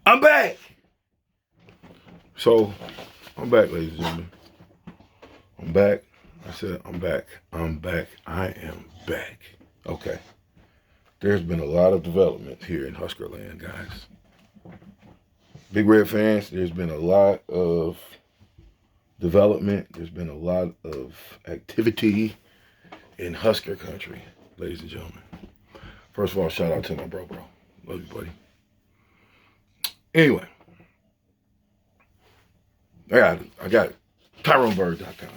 I'm back. So, I'm back, ladies and gentlemen. I'm back. I said, I'm back. I'm back. I am back. Okay. There's been a lot of development here in Husker land, guys. Big Red fans, there's been a lot of development. There's been a lot of activity in Husker country, ladies and gentlemen. First of all, shout out to my bro. Love you, buddy. Anyway, I got TyroneBird.com.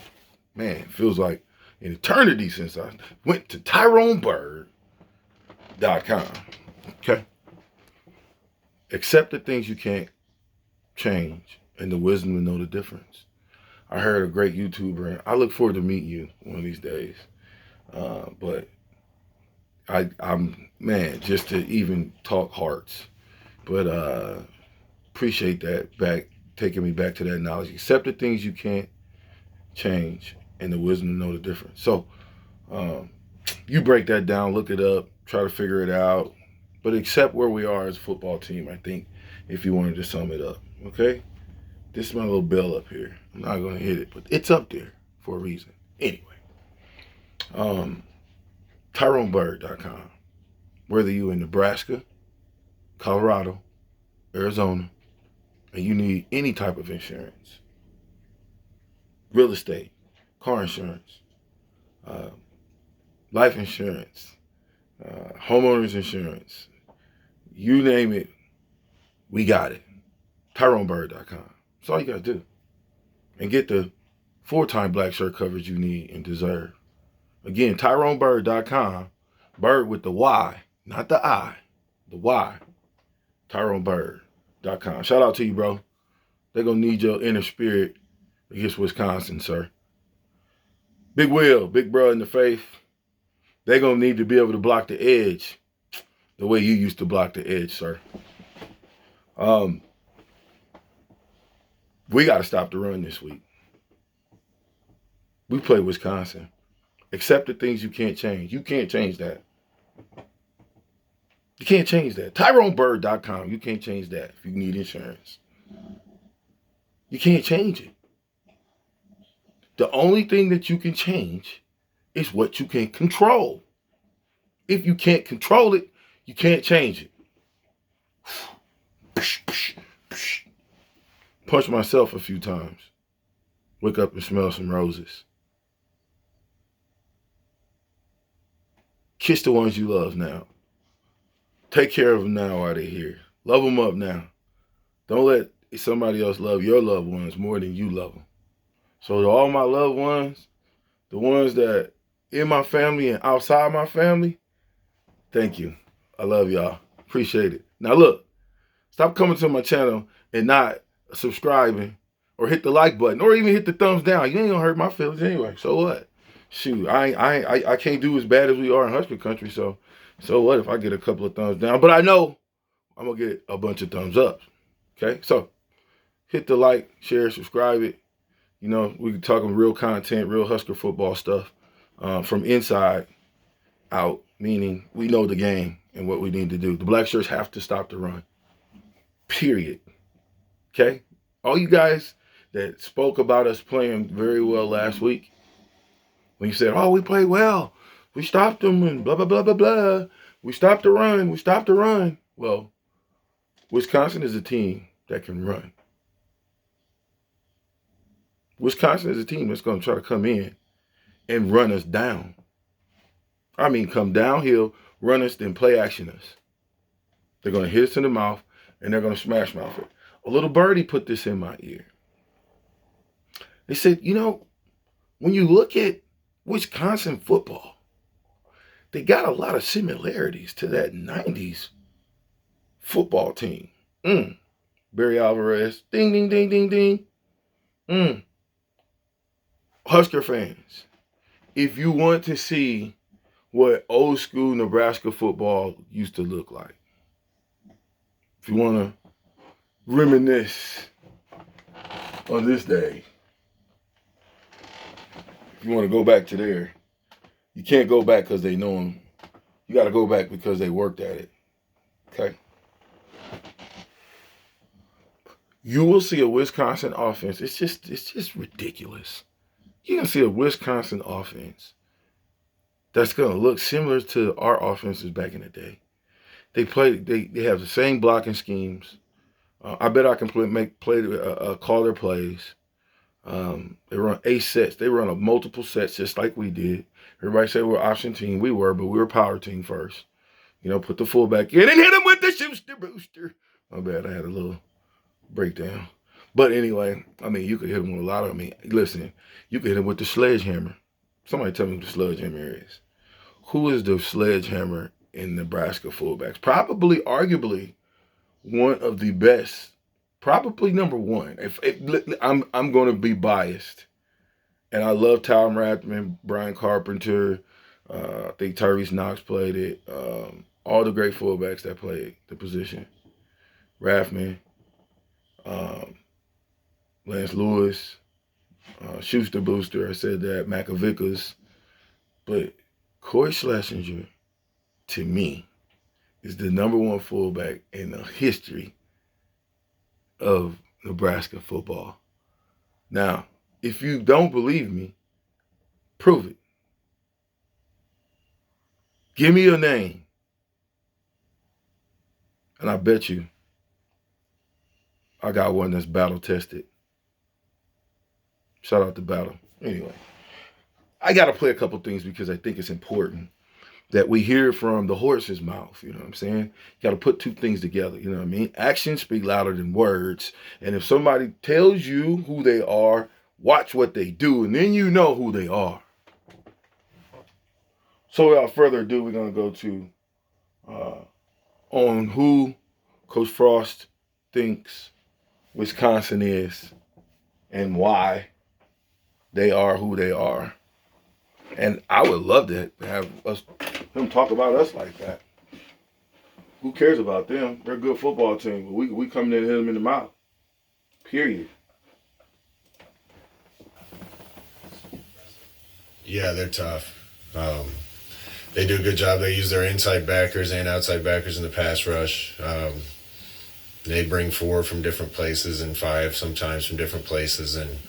Man, it feels like an eternity since I went to TyroneBird.com. Okay? Accept the things you can't change and the wisdom to know the difference. I heard a great YouTuber, and I look forward to meet you one of these days. But I'm just to even talk hearts. But appreciate that taking me back to that knowledge. Accept the things you can't change and the wisdom to know the difference. So you break that down, look it up, try to figure it out, but accept where we are as a football team, I think, if you wanted to sum it up, okay? This is my little bell up here. I'm not going to hit it, but it's up there for a reason. Anyway, TyroneBird.com. Whether you're in Nebraska, Colorado, Arizona, and you need any type of insurance, real estate, car insurance, life insurance, homeowners insurance, you name it, we got it. TyroneBird.com. That's all you got to do. And get the 4-time black shirt coverage you need and deserve. Again, TyroneBird.com. Bird with the Y, not the I. The Y. TyroneBird.com. Shout out to you, bro. They're going to need your inner spirit against Wisconsin, sir. Big Will, big bro in the faith. They're going to need to be able to block the edge the way you used to block the edge, sir. We got to stop the run this week. We play Wisconsin. Accept the things you can't change. You can't change that. You can't change that. TyroneBird.com. You can't change that if you need insurance. You can't change it. The only thing that you can change is what you can control. If you can't control it, you can't change it. Punch myself a few times. Wake up and smell some roses. Kiss the ones you love now. Take care of them now while they're here. Love them up now. Don't let somebody else love your loved ones more than you love them. So to all my loved ones, the ones that in my family and outside my family, thank you. I love y'all. Appreciate it. Now look, stop coming to my channel and not subscribing or hit the like button or even hit the thumbs down. You ain't gonna hurt my feelings anyway. So what? Shoot, I can't do as bad as we are in Husker country. So what if I get a couple of thumbs down? But I know I'm gonna get a bunch of thumbs up. Okay, so hit the like, share, subscribe it. You know, we can talk real content, real Husker football stuff from inside out, meaning we know the game and what we need to do. The black shirts have to stop the run. Period. Okay? All you guys that spoke about us playing very well last week, when you said, oh, we played well, we stopped them and blah, blah, blah, blah, blah. We stopped the run. We stopped the run. Well, Wisconsin is a team that can run. Wisconsin is a team that's going to try to come in and run us down. I mean, come downhill, run us, then play action us. They're going to hit us in the mouth, and they're going to smash mouth it. A little birdie put this in my ear. They said, you know, when you look at Wisconsin football, they got a lot of similarities to that 90s football team. Barry Alvarez, ding, ding, ding, ding, ding. Husker fans, if you want to see what old school Nebraska football used to look like, if you want to reminisce on this day, if you want to go back to there, you can't go back because they know them. You got to go back because they worked at it. Okay? You will see a Wisconsin offense. It's just ridiculous. You're going to see a Wisconsin offense that's going to look similar to our offenses back in the day. They have the same blocking schemes. I bet I can call their plays. They run 8 sets. They run multiple sets just like we did. Everybody said we're option team. We were, but we were power team first. Put the fullback in and hit him with the shooster booster. My bad, I had a little breakdown. But anyway, you could hit him with a lot of listen, you could hit him with the sledgehammer. Somebody tell me who the sledgehammer is. Who is the sledgehammer in Nebraska fullbacks? Probably, arguably, one of the best. Probably number one. I'm going to be biased. And I love Tom Rathman, Brian Carpenter. I think Tyrese Knox played it. All the great fullbacks that played the position. Rathman, Lance Lewis, Schuster Booster, I said that, Macavickers. But Corey Schlesinger, to me, is the number one fullback in the history of Nebraska football. Now, if you don't believe me, prove it. Give me your name. And I bet you I got one that's battle tested. Shout out to Battle. Anyway, I got to play a couple things because I think it's important that we hear from the horse's mouth. You know what I'm saying? You got to put two things together. You know what I mean? Actions speak louder than words. And if somebody tells you who they are, watch what they do, and then you know who they are. So without further ado, we're going to go to on who Coach Frost thinks Wisconsin is and why they are who they are. And I would love to have him talk about us like that. Who cares about them? They're a good football team, but we come in and hit them in the mouth. Period. Yeah, they're tough. They do a good job. They use their inside backers and outside backers in the pass rush. They bring 4 from different places and 5 sometimes from different places, and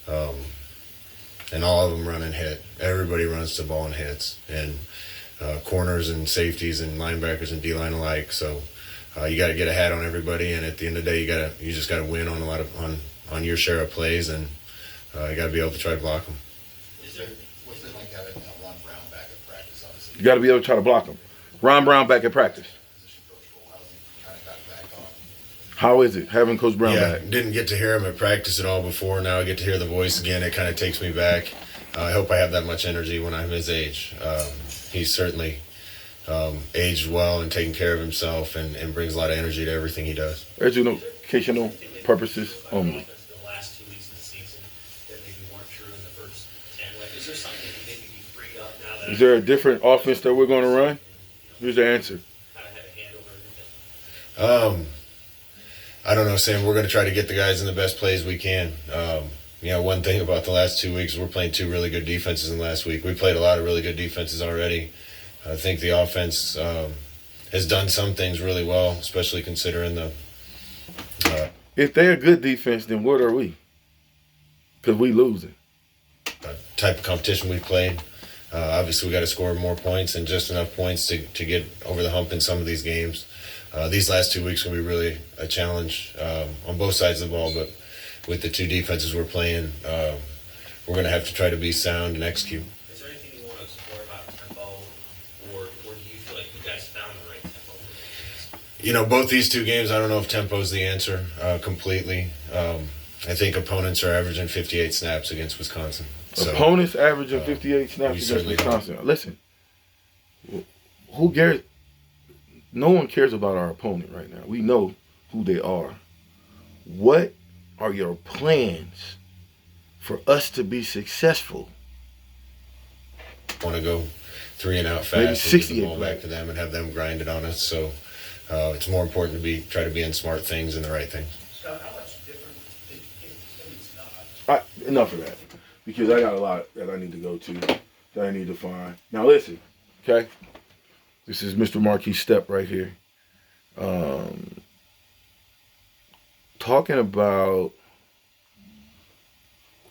all of them run and hit. Everybody runs the ball and hits, and corners and safeties and linebackers and D-line alike. So you got to get a hat on everybody, and at the end of the day, you just got to win on on your share of plays, and you got to be able to try to block them. What's it like having Ron Brown back at practice? Obviously, You got to be able to try to block them. Ron Brown back at practice. How is it having Coach Brown back? Didn't get to hear him at practice at all before. Now I get to hear the voice again. It kind of takes me back. I hope I have that much energy when I'm his age. He's certainly aged well and taken care of himself and brings a lot of energy to everything he does. Educational purposes only. The last 2 weeks of the season that maybe weren't true in the first 10. Is there something that maybe be freed up now that? Is there a different offense that we're going to run? Here's the answer. Kind of have a hand over everything. I don't know, Sam. We're going to try to get the guys in the best plays we can. One thing about the last 2 weeks, we're playing 2 really good defenses in the last week. We played a lot of really good defenses already. I think the offense has done some things really well, especially considering the... If they're a good defense, then what are we? Because we losing. Type of competition we played. Obviously, we got to score more points and just enough points to get over the hump in some of these games. These last 2 weeks will be really a challenge on both sides of the ball, but with the 2 defenses we're playing, we're going to have to try to be sound and execute. Is there anything you want to explore about tempo, or do you feel like you guys found the right tempo? Both these 2 games, I don't know if tempo is the answer completely. I think opponents are averaging 58 snaps against Wisconsin. Opponents averaging 58 snaps against Wisconsin. Listen, who cares? No one cares about our opponent right now. We know who they are. What are your plans for us to be successful? Want to go 3 and out fast, maybe and 68 get the ball back to them and have them grind it on us. So it's more important to try to be in smart things and the right things. Scott, how much different? It's not. Enough of that, because I got a lot that I need to go to, that I need to find. Now listen, okay? This is Mr. Marquis Step right here. talking about,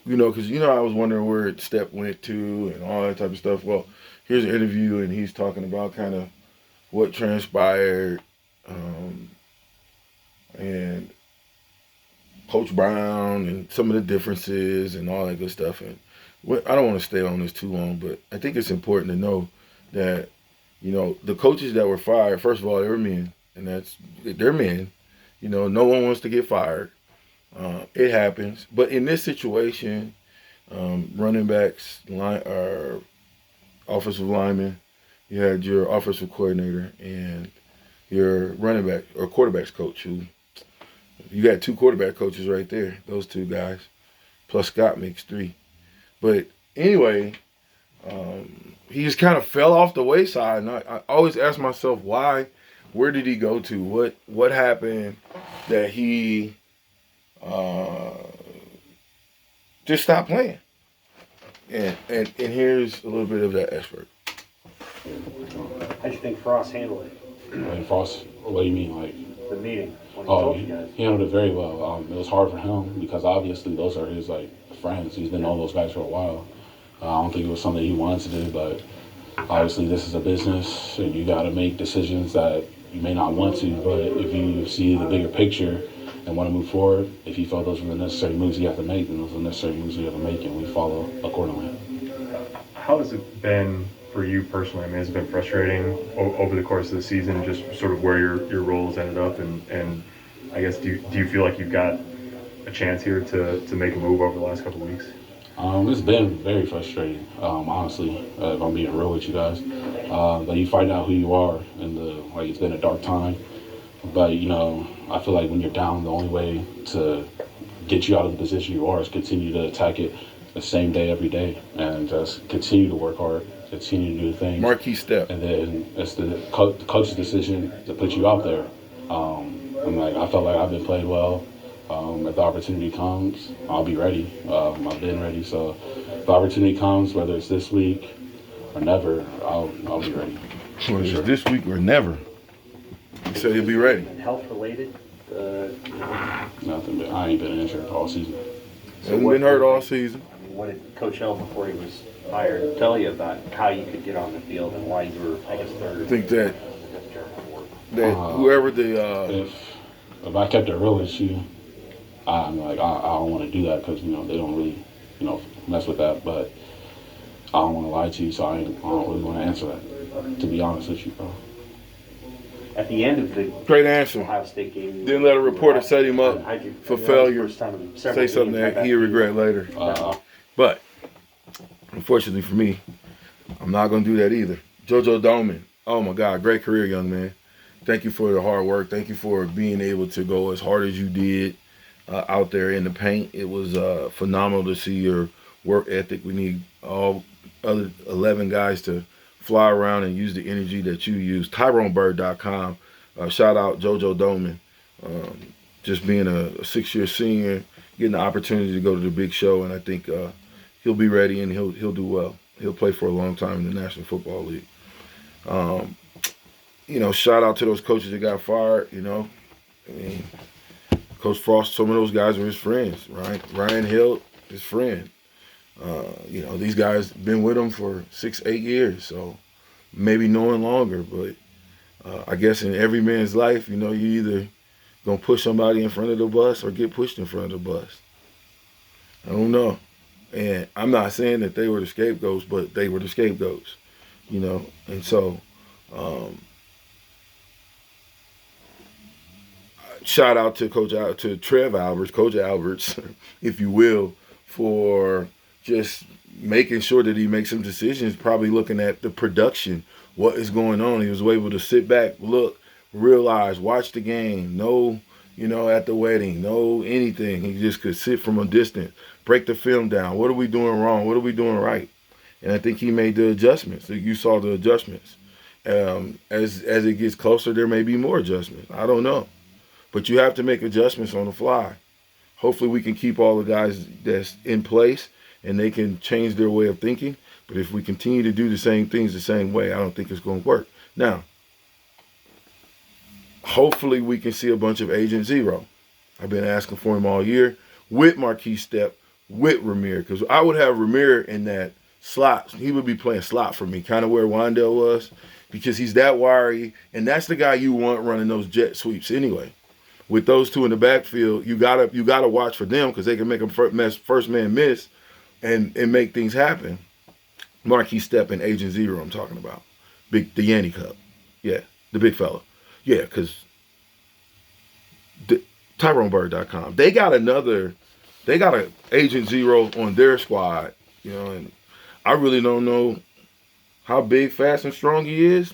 because, I was wondering where Step went to and all that type of stuff. Well, here's an interview, and he's talking about kind of what transpired, and Coach Brown and some of the differences and all that good stuff. And I don't want to stay on this too long, but I think it's important to know that, the coaches that were fired, first of all, they were men, and they're men. No one wants to get fired. It happens. But in this situation, running backs, offensive linemen, you had your offensive coordinator and your running back or quarterbacks coach, who you got 2 quarterback coaches right there, those 2 guys, plus Scott makes 3. But anyway, he just kind of fell off the wayside, and I always ask myself, why? Where did he go to? What happened that he just stopped playing? And here's a little bit of that expert. How do you think Frost handled it? And Frost, what do you mean, like? The meeting, when he told you guys. He handled it very well. It was hard for him because obviously those are his friends. He's been knowing those guys for a while. I don't think it was something he wanted to do, but obviously this is a business and you got to make decisions that you may not want to, but if you see the bigger picture and want to move forward, if you felt those were the necessary moves you have to make, then those are the necessary moves you have to make, and we follow accordingly. How has it been for you personally? I mean, has it been frustrating over the course of the season, just sort of where your roles ended up, and I guess do you feel like you've got a chance here to make a move over the last couple of weeks? It's been very frustrating, honestly, if I'm being real with you guys. But you find out who you are, and it's been a dark time. But, I feel like when you're down, the only way to get you out of the position you are is continue to attack it the same day, every day, and just continue to work hard, continue to do things. Marquee step. And then it's the coach's decision to put you out there. I felt like I've been playing well. If the opportunity comes, I'll be ready. I've been ready. So if the opportunity comes, whether it's this week or never, I'll be ready. Whether it's this week or never. He said he'll be ready. Health related? Nothing, but I ain't been injured all season. Hasn't been hurt all season. What did Coach L, before he was fired, tell you about how you could get on the field and why you were, I guess, third? I think that whoever the if I kept it real with you, I don't want to do that because they don't really mess with that. But I don't want to lie to you, so I don't really want to answer that. To be honest with you, bro. At the end of the great answer. Ohio State game, Didn't let a reporter set him up for failure. Say something that he'll regret later. But unfortunately for me, I'm not going to do that either. JoJo Doman, oh my God, great career, young man. Thank you for the hard work. Thank you for being able to go as hard as you did out there in the paint. It was phenomenal to see your work ethic. We need all other 11 guys to fly around and use the energy that you use. TyroneBird.com. Shout out JoJo Doman. Just being a 6-year senior, getting the opportunity to go to the big show, and I think he'll be ready and he'll do well. He'll play for a long time in the National Football League. Shout out to those coaches that got fired. I mean, Coach Frost, some of those guys were his friends, right? Ryan Hill, his friend. These guys been with him for 6-8 years, so maybe knowing longer. But I guess in every man's life, you either gonna push somebody in front of the bus or get pushed in front of the bus. I don't know. And I'm not saying that they were the scapegoats, but they were the scapegoats, And so, shout out to Trev Alberts, Coach Alberts, if you will, for just making sure that he makes some decisions, probably looking at the production, what is going on. He was able to sit back, look, realize, watch the game, know, at the wedding, know anything. He just could sit from a distance, break the film down. What are we doing wrong? What are we doing right? And I think he made the adjustments. You saw the adjustments. As it gets closer, there may be more adjustments. I don't know. But you have to make adjustments on the fly. Hopefully we can keep all the guys that's in place and they can change their way of thinking. But if we continue to do the same things the same way, I don't think it's going to work. Now, hopefully we can see a bunch of Agent Zero. I've been asking for him all year with Marquise Stepp, with Ramir, because I would have Ramir in that slot. He would be playing slot for me, kind of where Wandale was, because he's that wiry, and that's the guy you want running those jet sweeps anyway. With those two in the backfield, you gotta watch for them because they can make a first man miss and make things happen. Marquise Stepp and Agent Zero, I'm talking about. The Yanny Cup. Yeah, the big fella. Yeah, because TyroneBird.com. They got a Agent Zero on their squad, you know, and I really don't know how big, fast, and strong he is.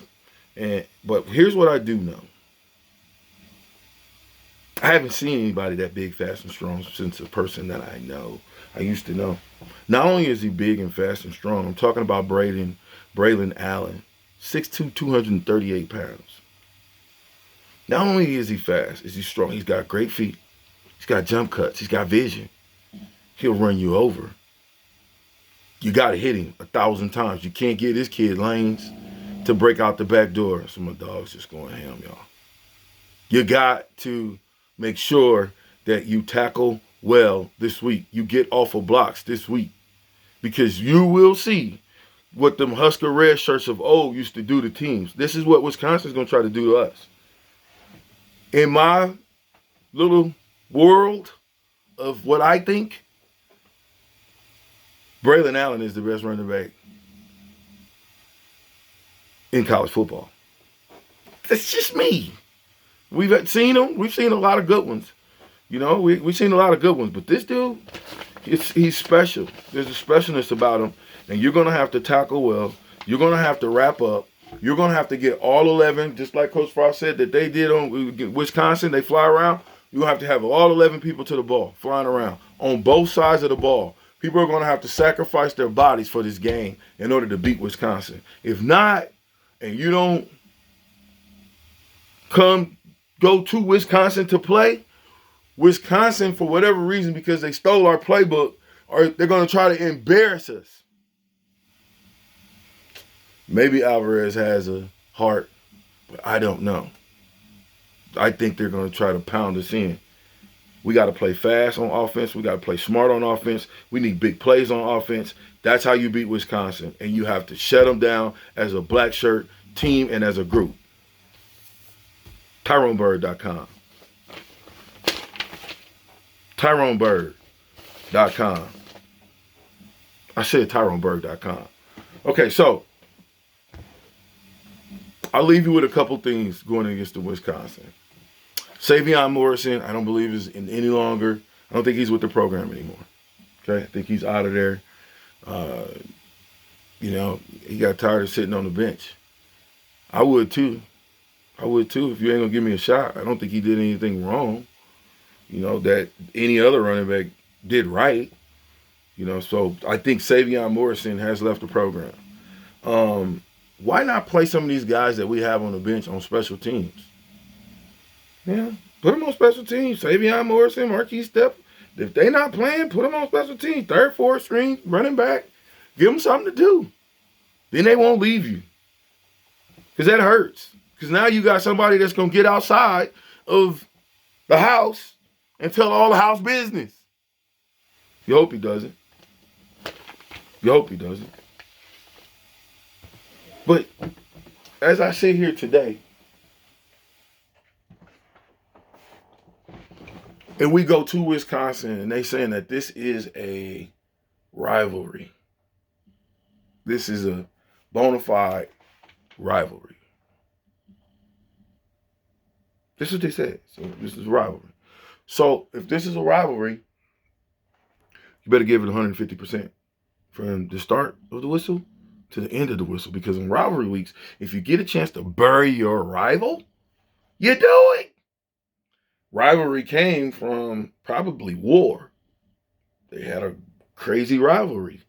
But here's what I do know. I haven't seen anybody that big, fast, and strong since a person that I used to know. Not only is he big and fast and strong, I'm talking about Braylon Allen, 6'2", 238 pounds. Not only is he fast, is he strong, he's got great feet, he's got jump cuts, he's got vision. He'll run you over. You got to hit him 1,000 times. You can't get this kid lanes to break out the back door. So my dog's just going ham, y'all. You got to make sure that you tackle well this week. You get off of blocks this week. Because you will see what them Husker red shirts of old used to do to teams. This is what Wisconsin's going to try to do to us. In my little world of what I think, Braylon Allen is the best running back in college football. That's just me. We've seen him. We've seen a lot of good ones. You know, we've seen a lot of good ones. But this dude, he's special. There's a specialness about him. And you're going to have to tackle well. You're going to have to wrap up. You're going to have to get all 11, just like Coach Frost said that they did on Wisconsin. They fly around. You're going to have all 11 people to the ball, flying around on both sides of the ball. People are going to have to sacrifice their bodies for this game in order to beat Wisconsin. If not, and you don't go to Wisconsin to play, Wisconsin, for whatever reason, because they stole our playbook, they're going to try to embarrass us. Maybe Alvarez has a heart, but I don't know. I think they're going to try to pound us in. We got to play fast on offense. We got to play smart on offense. We need big plays on offense. That's how you beat Wisconsin. And you have to shut them down as a black shirt team and as a group. TyroneBird.com. TyroneBird.com. I said TyroneBird.com. Okay, so I'll leave you with a couple things going against the Wisconsin. SAVION Morrison, I don't believe is in any longer. I don't think he's with the program anymore. Okay, I think he's out of there. You know, he got tired of sitting on the bench. I would too. If you ain't gonna give me a shot. I don't think he did anything wrong. You know, that any other running back did right. You know, so I think SAVION Morrison has left the program. Why not play some of these guys that we have on the bench on special teams? Yeah, put them on special teams. SAVION Morrison, Marquise Stepp. If they not playing, put them on special teams. Third, fourth string, running back. Give them something to do. Then they won't leave you. Because that hurts. Because now you got somebody that's going to get outside of the house and tell all the house business. You hope he doesn't. But as I sit here today, and we go to Wisconsin, and they saying that this is a rivalry. This is a bona fide rivalry. This is what they said. So this is a rivalry. So if this is a rivalry, you better give it 150% from the start of the whistle to the end of the whistle. Because in rivalry weeks, if you get a chance to bury your rival, you do it. Rivalry came from probably war. They had a crazy rivalry.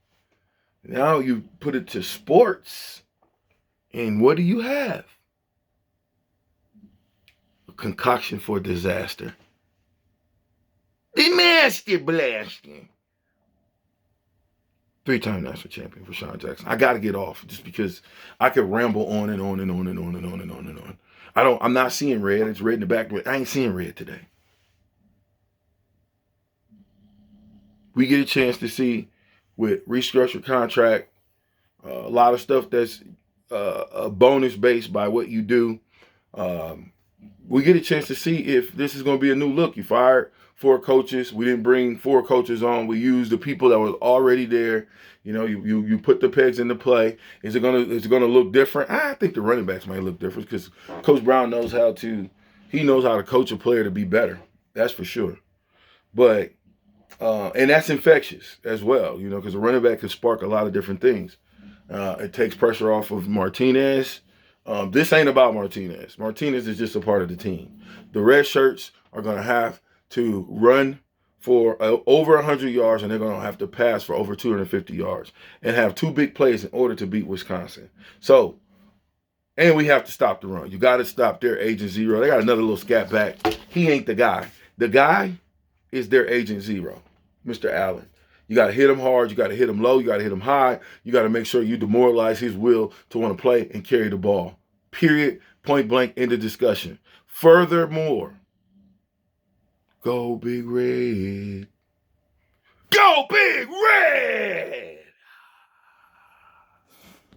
Now you put it to sports, and what do you have? A concoction for disaster. The Master Blaster. 3-time national champion for Sean Jackson. I got to get off just because I could ramble on and on and on and on and on and on and on. I'm not seeing red. It's red in the back, but I ain't seeing red today. we get a chance to see with restructured contract, a lot of stuff that's a bonus based by what you do. We get a chance to see if this is going to be a new look. You fired 4 coaches. We didn't bring 4 coaches on. We used the people that were already there. You know, you put the pegs into play. Is it gonna look different? I think the running backs might look different because Coach Brown knows how to coach a player to be better. That's for sure. But and that's infectious as well, you know, because a running back can spark a lot of different things. It takes pressure off of Martinez. This ain't about Martinez. Martinez is just a part of the team. The red shirts are going to have to run for over 100 yards, and they're going to have to pass for over 250 yards and have 2 big plays in order to beat Wisconsin. So, and we have to stop the run. You got to stop their agent zero. They got another little scat back. He ain't the guy. The guy is their agent zero, Mr. Allen. You got to hit him hard. You got to hit him low. You got to hit him high. You got to make sure you demoralize his will to want to play and carry the ball. Period. Point blank. End of discussion. Furthermore, go Big Red. Go Big Red!